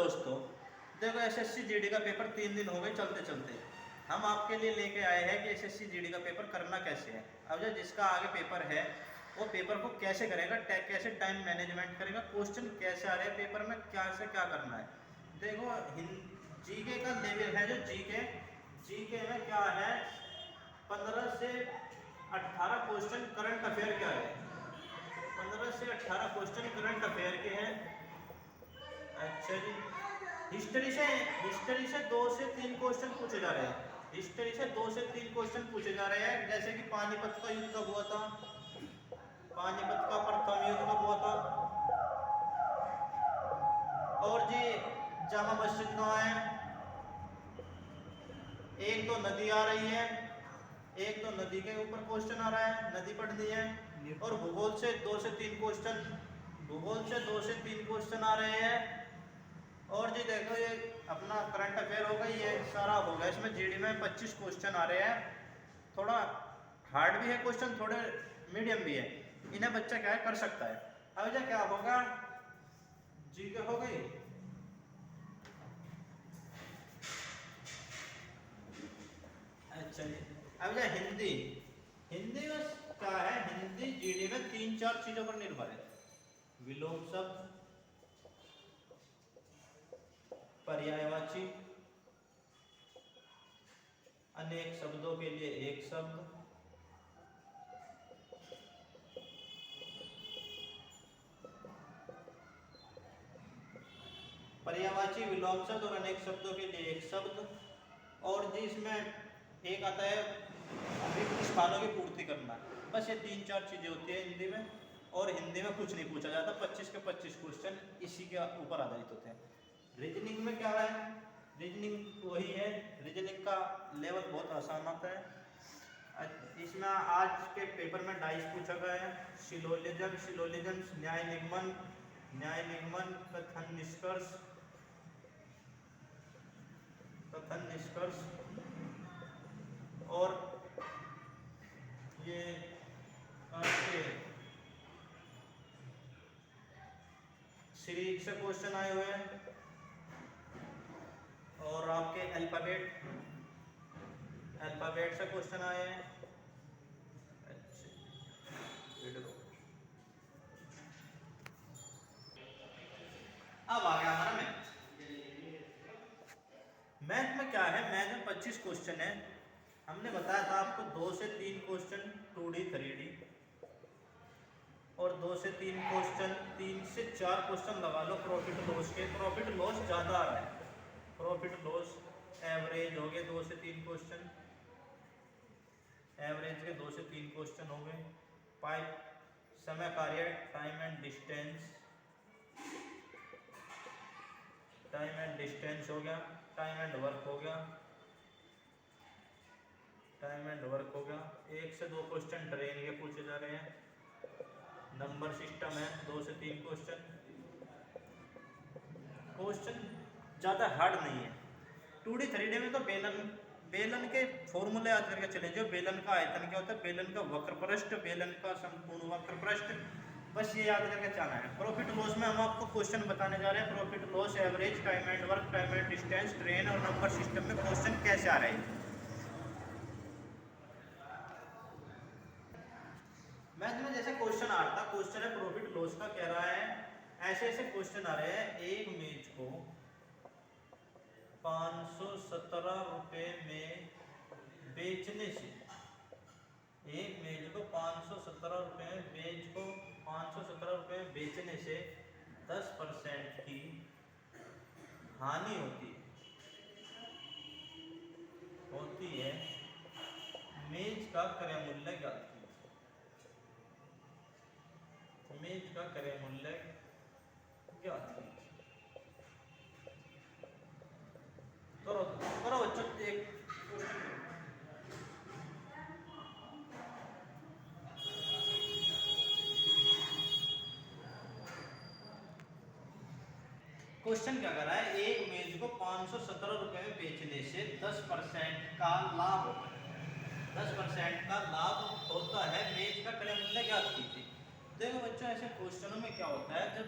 दोस्तों, देखो SSC GD का पेपर 3 दिन हो गए चलते चलते। हम आपके लिए लेके आए हैं कि एसएससी जीडी का पेपर करना कैसे है। अब जो जिसका आगे पेपर है वो पेपर को कैसे करेगा, कैसे टाइम मैनेजमेंट करेगा, क्वेश्चन कैसे आ रहे हैं पेपर में, क्या से क्या करना है। देखो जीके का लेवल है, जो जीके में क्या है, 15 से 18 क्वेश्चन करंट अफेयर क्या है, 15 से 18 क्वेश्चन करंट अफेयर के हैं। अच्छा जी, हिस्ट्री से 2 से 3 क्वेश्चन पूछे जा रहे हैं। हिस्ट्री से 2 से 3 क्वेश्चन पूछे जा रहे हैं, जैसे कि पानीपत का युद्ध कब हुआ था, पानीपत का प्रथम युद्ध कब हुआ था, और जी जामा मस्जिद कहाँ है। एक तो नदी आ रही है, एक तो नदी के ऊपर क्वेश्चन आ रहा है, नदी पढ़नी है। और भूगोल से 2 से 3 क्वेश्चन, भूगोल से 2 से 3 क्वेश्चन आ रहे हैं। और जी देखो ये अपना करंट अफेयर होगा, ये सारा होगा। इसमें जीडी में 25 क्वेश्चन आ रहे हैं। थोड़ा हार्ड भी है क्वेश्चन, थोड़े मीडियम भी है। इन्हें बच्चा क्या है कर सकता है। अब जो क्या होगा, जीके हो गई। अच्छा जी, अब जो हिंदी, हिंदी में क्या है, हिंदी जीडी में 3-4 चीजों पर निर्भर है। विलोम शब्द, पर्यायवाची, अनेक शब्दों के लिए एक शब्द, पर्यायवाची, विलोम शब्द और अनेक शब्दों के लिए एक शब्द। और जी इसमें एक आता है रिक्त स्थानों की पूर्ति करना। बस ये 3-4 चीजें होती है हिंदी में। और हिंदी में कुछ नहीं पूछा जाता, 25 के 25 क्वेश्चन इसी के ऊपर आधारित होते हैं। रीजनिंग में क्या है, रीजनिंग वही है, रीजनिंग का लेवल बहुत आसान आता है। इसमें आज के पेपर में 22 पूछा गया है। सिलोजिज्म, न्याय निगमन, कथन निष्कर्ष, और ये आपके सीरीज से क्वेश्चन आए हुए हैं। और आपके अल्फाबेट से क्वेश्चन आए हैं। अच्छा, अब आ गया हमारा मैथ। मैथ में क्या है, मैथ में 25 क्वेश्चन है। हमने बताया था आपको 2 से 3 क्वेश्चन 2D 3D, और 2 से 3 क्वेश्चन, 3 से 4 क्वेश्चन लगा लो प्रॉफिट लॉस के। प्रॉफिट लॉस ज़्यादा आ रहा है, प्रॉफिट लॉस एवरेज हो गए 2 से 3 क्वेश्चन, एवरेज के 2 से 3 क्वेश्चन हो गए। पाइप, समय कार्य, time and distance, time and distance हो गया। टाइम एंड वर्क हो गया, टाइम एंड वर्क हो गया। 1 से 2 क्वेश्चन ट्रेन के पूछे जा रहे हैं। नंबर सिस्टम है, 2 से 3 क्वेश्चन। क्वेश्चन ज़्यादा हार्ड नहीं है। 2D 3D में तो बेलन के फॉर्मूले याद करके चले। जो बेलन का आयतन क्या होता है, बेलन का वक्रपृष्ठ, बेलन का संपूर्ण वक्रपृष्ठ, बस ये याद करके चलना है। प्रॉफिट लॉस में हम आपको क्वेश्चन बताने जा रहे हैं। Profit loss, average, time and work, time and distance, train और नंबर सिस्टम में क्वेश्चन कैसे आ रहे हैं। मैथ में जैसे क्वेश्चन आता है, क्वेश्चन है प्रॉफिट लॉस का, कह रहा है ऐसे ऐसे क्वेश्चन आ रहे हैं। एक मेज को 517 रुपए में बेचने से, एक मेज को 517 रुपए में, मेज को 517 रुपए में बेचने से 10% की हानि होती है। मेज का क्रय मूल्य ज्ञात कीजिए। मेज का क्रय मूल्य ज्ञात कीजिए। करो करो बच्चों, एक क्वेश्चन क्या कर रहा है, एक मेज को 517 रुपए में बेचने से 10% का लाभ होता है। 10% का लाभ होता है, मेज का क्रय मूल्य ज्ञात कीजिए। देखो बच्चों, ऐसे क्वेश्चनों में क्या होता है, जब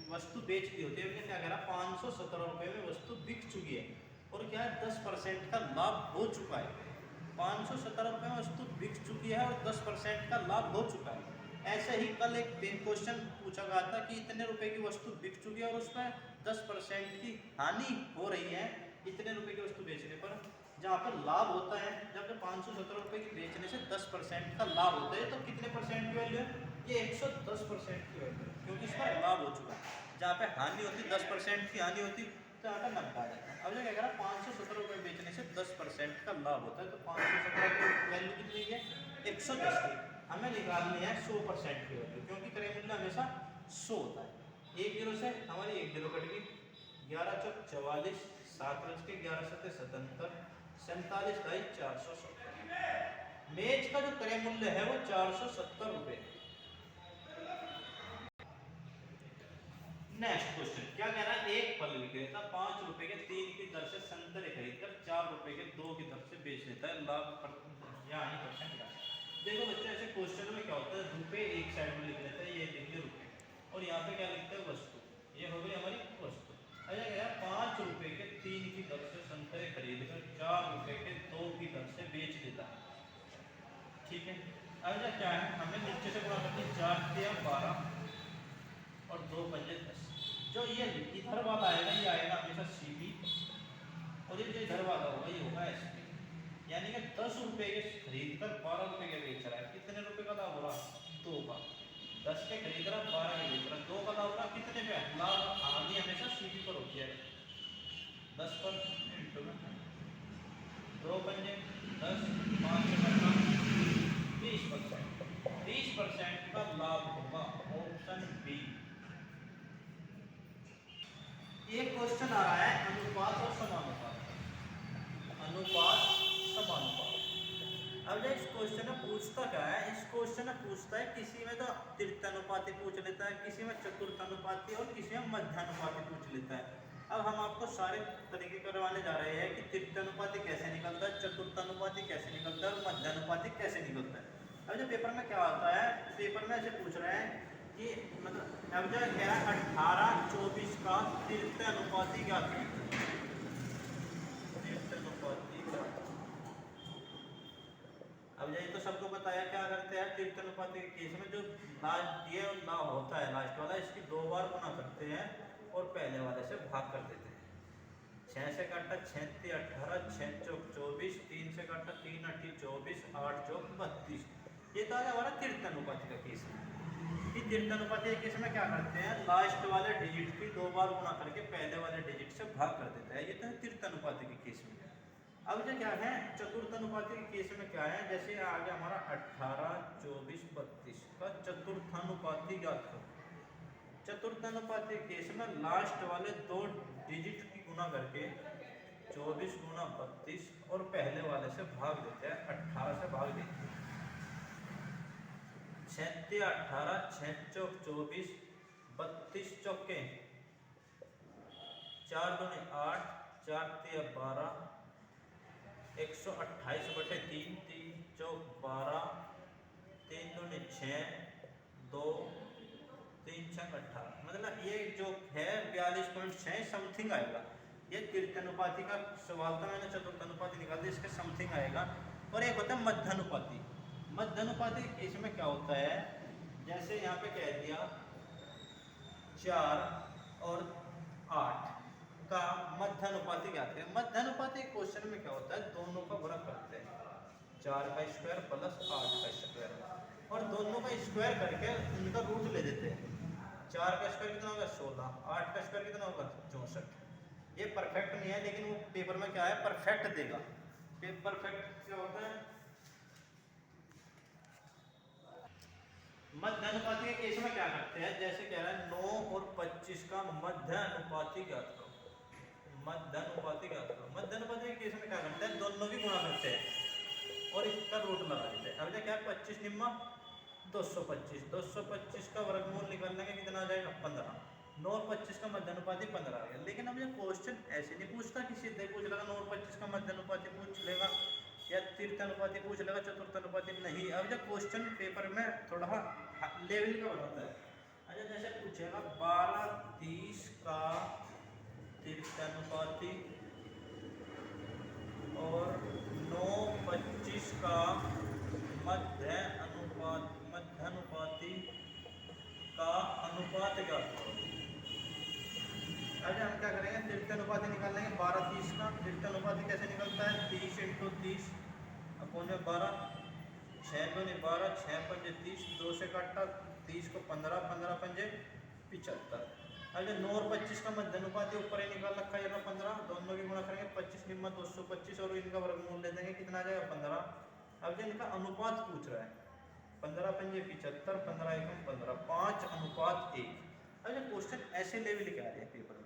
वस्तु बेच दी होती है, क्या कह रहा है, 517 रुपये में वस्तु बिक चुकी है और क्या है 10% का लाभ हो चुका है। 517 रुपये में वस्तु बिक चुकी है और 10% का लाभ हो चुका है। ऐसे ही कल एक क्वेश्चन पूछा गया था कि इतने रुपए की वस्तु बिक चुकी है और उसमें 10% की हानि हो रही है इतने रुपए की वस्तु बेचने पर। जहाँ पर लाभ होता है, जब 517 रुपये की बेचने से 10% का लाभ होता है, तो कितने परसेंट की वैल्यू है? ये 110% की वैल्यू है, क्योंकि इसका लाभ हो चुका है। जहाँ पे हानि होती 10% की हानि होती तो यहाँ पर 90 आ जाता है। अब जो क्या कह रहा है 517 रुपये बेचने से 10% का लाभ होता है, तो 517 की वैल्यू कितनी है? 110 की। हमें निकालनी है 100% की वैल्यू, क्योंकि क्रय मूल्य हमेशा 100 होता है। 1 जीरो से हमारी 1 जीरो कट गई, 11 चौक 44, 7 बज के 11 सत्ते 77, 47 ढाई 470। मेज का जो क्रय मूल्य है वो 470 रुपये। नेक्स्ट क्वेश्चन क्या कह रहा है? एक फल विक्रेता 5 रुपए के 3 की दर से संतरे खरीदकर 4 रुपए के 2 की दर से बेच लेता है। लाभ यहाँ परसेंट। देखो बच्चों, ऐसे क्वेश्चन में क्या होता है, रुपए एक साइड में लिख लेते हैं, ये लिख ले रुपए, और यहाँ पे क्या लिखते हैं? वस्तु। ये हो गई हमारी वस्तु। अच्छा क्या है? 5 रुपए के 3 की दर से संतरे खरीदकर 4 रुपए के 2 की दर से बेच देता है। ठीक है। अब क्या है, हमें नीचे से गुणा करते हैं, 4 तिया 12 और 2 पंजे 10। जो ये इधर वाला आएगा ये आएगा हमेशा सीपी, और ये जो इधर वाला होगा ये होगा एसपी। यानी कि 10 रुपए के खरीद कर 12 रुपए के बेच रहा है, कितने रुपए का लाभ हो रहा? 2 का। 10 के खरीद रहा 12 के बेच रहा, 2 का लाभ हो रहा, कितने पे? लाभ हानि हमेशा सीपी पर होती है। 10 पर इंटू में 2 पंजे 10, 5 से 20%। 20% का लाभ होगा, ऑप्शन बी। एक क्वेश्चन आ रहा है अनुपात और समानुपात। अनुपात समानुपात। अब इस क्वेश्चन में पूछता क्या है? इस क्वेश्चन में पूछता है, किसी में तो तृतीयानुपाती पूछ लेता है, किसी में चतुर्थानुपाती और किसी में मध्यानुपाती पूछ लेता है। अब हम आपको सारे तरीके करवाने जा रहे हैं कि तृतीयानुपाती कैसे निकलता है, चतुर्थानुपाती कैसे निकलता है और मध्यानुपाती कैसे निकलता है। अब जो पेपर में क्या आता है, पेपर में ऐसे पूछ रहे हैं कि मतलब अब जो क्या है 18-24 का तृतीयानुपाती क्या था? तृतीयानुपाती। अब ये तो सबको बताया क्या करते हैं तृतीयानुपाती के केस में, जो लास्ट ये ना होता है लास्ट वाला, इसकी 2 बार गुना करते हैं और पहले वाले से भाग कर देते हैं। 6 से काटा 6 × 18, 6 चौक 24, 3 से काटा 3 × 8 24, 8 चौक 32। ये तो आ गया हमारा तृतीयानुपाती का केस है। कि तृतीयानुपाती के केस में क्या करते हैं, लास्ट वाले डिजिट की 2 बार गुना करके पहले वाले डिजिट से भाग कर देता है। ये तो है तृतीयानुपाती के केस में। अब जो क्या है चतुर्थानुपाती के केस में क्या है, जैसे आ गया हमारा 18, 24, 32 का चतुर्थानुपाती ज्ञात करो। चतुर्थानुपाती के केस में लास्ट वाले 2 डिजिट की गुना करके 24 गुना 32 और पहले वाले से भाग देते हैं, 18 से भाग देते हैं। 6 × 18, 6 चौक 24, 32 चौके 4 दूनी 8, 4 तिया 12, 128/3, 3 चौक 12, 3 दूनी 6, 2, 3 छक 18। मतलब ये जो है 42.6 समथिंग आएगा। ये तृतीयानुपाती का सवाल था, मैंने चतुर्थानुपाती निकाल दिया, इसके समथिंग आएगा। और एक होता है मध्यानुपाती। मध्यानुपाती के केस में क्या होता है, जैसे यहाँ पे कह दिया 4 और 8 का मध्यानुपाती क्या है। मध्यानुपाती क्वेश्चन में क्या होता है, दोनों का गुणा करते हैं, 4 का स्क्वायर प्लस 8 का स्क्वायर, और दोनों का स्क्वायर करके उनका रूट ले देते हैं। 4 का स्क्वायर कितना होगा 16, 8 का स्क्वायर कितना होगा 64। ये परफेक्ट नहीं है, लेकिन वो पेपर में क्या है परफेक्ट देगा। परफेक्ट क्या होता है, मध्यानुपाती के केस में क्या करते हैं, जैसे कह रहा है 9 और 25 का मध्यानुपाती ज्ञात करो। मध्यानुपाती ज्ञात करो। मध्यानुपाती के केस में क्या करते हैं, दोनों की गुणा करते हैं और इसका रूट लगा देते हैं। अब क्या है 25 निम्मा 225, 225 का वर्गमूल निकालने का कितना आ जाएगा 15। 9 और 25 का मध्यानुपाती 15 आ गया। लेकिन अब ये क्वेश्चन ऐसे नहीं पूछता कि सीधे पूछ लेगा 9 और 25 का मध्यानुपाती पूछ लेगा या तृतीयानुपाती पूछ लेगा, चतुर्थानुपाती नहीं। अब जब क्वेश्चन पेपर में थोड़ा लेवल का बनाता है, अच्छा जैसे पूछेगा 12-30 का का अनुपात ज्ञात करो। अब हम क्या करेंगे, तृतीय अनुपात निकालेंगे 12:30 का। तृतीय अनुपात कैसे निकलता है, 30 × 30 अपोन 12, 6 दूनी 12, 6 पंजे 30, 2 से काटा 30 को 15, 15 पंजे 75। अब जो 9 और 25 का मध्य अनुपात ऊपर ही निकाल रखा है 15, दोनों की गुणा करेंगे 25 निम्मा 225 और इनका वर्गमूल ले देंगे, कितना आ जाएगा 15। अब जो इनका अनुपात पूछ रहा है, 15 पंजे 75, 15 एकम 15, 5:1। अब जो क्वेश्चन ऐसे लेवल के आ रहे हैं पेपर